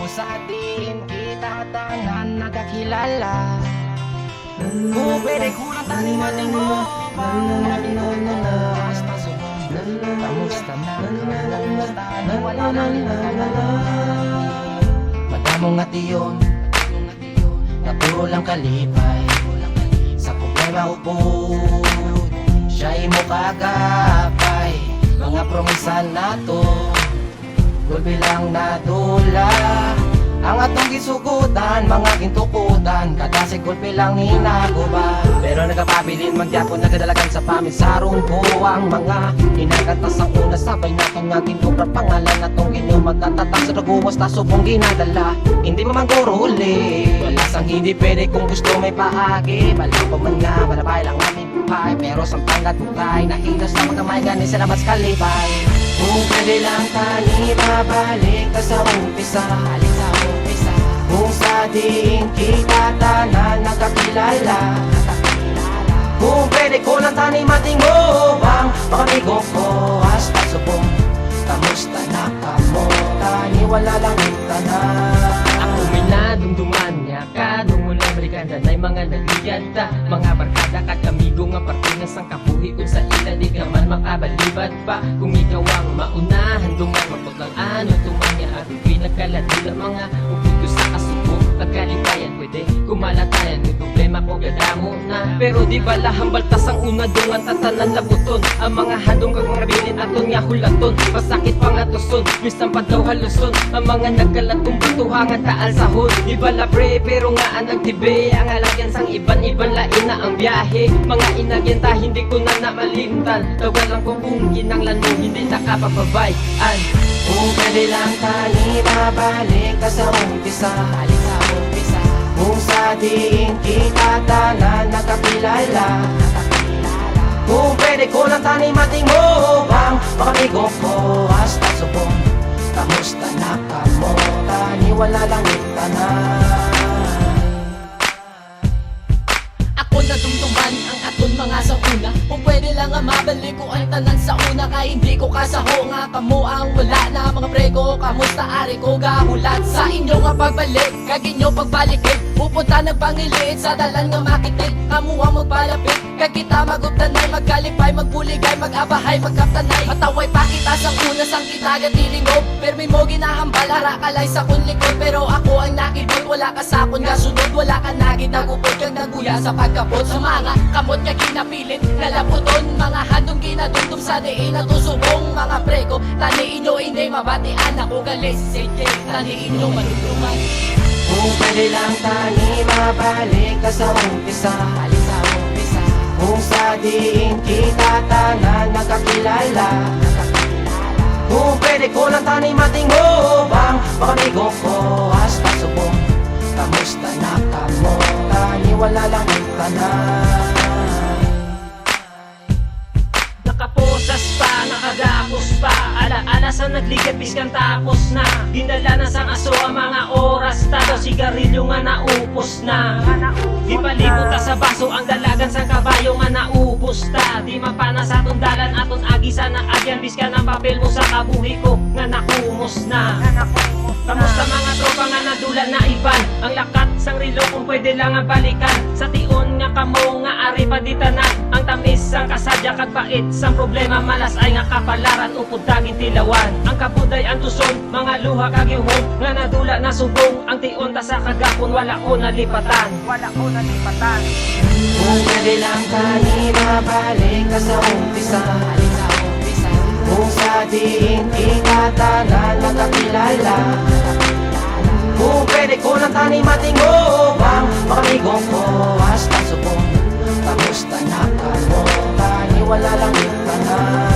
Kung sa atin kita tanan nagkakilala, kung pwede ko lang taning matingo basta subong, kamusta na, wala na madamong nga tiyon na puro lang kalipay. Sa problema upod siya'y mo kagapay. Mga promisa na to gulpi lang nadula. Ang atong gisugutan, mga gintukutan, kadasig gulpi lang hinaguba. Pero nagapabilin magyapon nagadalagan sa pamisarong buwang mga inagata sa una sabay natin nga ginubra pangalan natong ginyo magkatatak sa naguwas na subong ginadala. Hindi mamanguro uli, walasang hindi pwede kung gusto may paagi. Balang pa man nga, malabay lang ating buhay, pero sampanggat bukay nahilas na magkamay gani sa labas kalibay. Kung pwede lang tani babalik ka sa umpisa, kung sa diin kita tanan nagkakilala, kung pwede ko lang tani matingo bang pakamigo ko hasta subong, kamusta na kamo tani wala lang tanan. Ako minadumduman niya kadung mula balikan danay mga nagliganta, mga barkada kat kamigo nga partinas ang kabuhi kung sa ila di ka man makabalibad pa. Kung ikaw ang maunahan dungan maputlang ano tumanya at pinagkaladula mga uputo sa kasubo pagkalipayan pwede kumalatayan may problema ko gadamo na. Pero di bala hambaltas ang una dungan tatanan labuton ang mga handong kag mga bilin aton nga hulaton pasakit pa nga tuson bisan pa daw haluson ang mga nagkalatong batuhangan taal sahod. Di bala pre pero nga ang nagtibe ang alagyan sang iban-iban lain na ang biyahe. Mga inagyan ta hindi ko na malimtan tawagan lang ko kung ginanglan mo hindi nakapapabayan. Kung pwede lang tani babalik ka sa umpisa, kung sa diin kita tanan nagkakilala, kung pwede ko lang tani matingo bang pakamigo ko hasta subong, kamusta na kamo tani wala lang tanan. Ako na dumduman ang aton mga sa una, kung pwede lang nga mabalik ko ang tanan sa una. Kay hindi ko kasaho nga kamo ang wala na mga prego. Kamusta ari ko gahulat sa inyo nga pagbalik, kag inyo pagbalikin pupunta nagpangiliit sa dalan nga makitid. Kamu ang magpalapit kag kita maguptanay, magkalipay, magbuligay, magabahay, magkaptanay. Mataway pa kita sa una sang kita gatilingog, permi mo ginahambal hara kalay sa kun likod. Pero ako ang nakibot wala ka sa akon nga sunod, wala ka nagitagupod kag naguya sa pagkapot. Sa mga kamot nga ginapilit nalaputon, mga handong ginadumdum sa diin na tusubong. Mga prego tani inyo hindi mabatian, ako galis sige tani inyo manudungan. Kung pwede lang tani mabalik ka sa umpisa, kung sa diin kita tanan nagkakilala, kung pwede ko lang tani matingo bang pakamigo ko hasta subong, kamusta na kamo tani wala lang tanan. Nakaposas pa, nakadapos pa, alaala sa nagligat biskan tapos na. Dinala na sang aso ang mga oras ta, daw sigarilyo nga naupos na. Di palibot ta sa baso ang dalagan sang kabayo nga naubos ta. Di mapana sa atong dalan aton agisa na agyan biskan ang papel mo sa kabuhi ko nga nakumos na. Kamusta mga tropa nga nadulan na iban, ang lakat sang rilo kung pwede lang ang balikan. Sa tion nga kamo nga ari pa ditanan, ang tamis sang kasadya kag bait sang problema malas ay nga kapalaran upod daging tilawan. Ang kabuday ang tuson, mga luha kag yuhon nga nadula na subong. Ang tion ta sa kagapon wala ko nalipatan. Kung pwede lang tani mabalik ka sa umpisa, kung sa diin kita tanan nagkakilala, kung pwede ko lang tani matingo bang pakamigo ko hasta subong, kamusta na kamo tani wala lang tanan.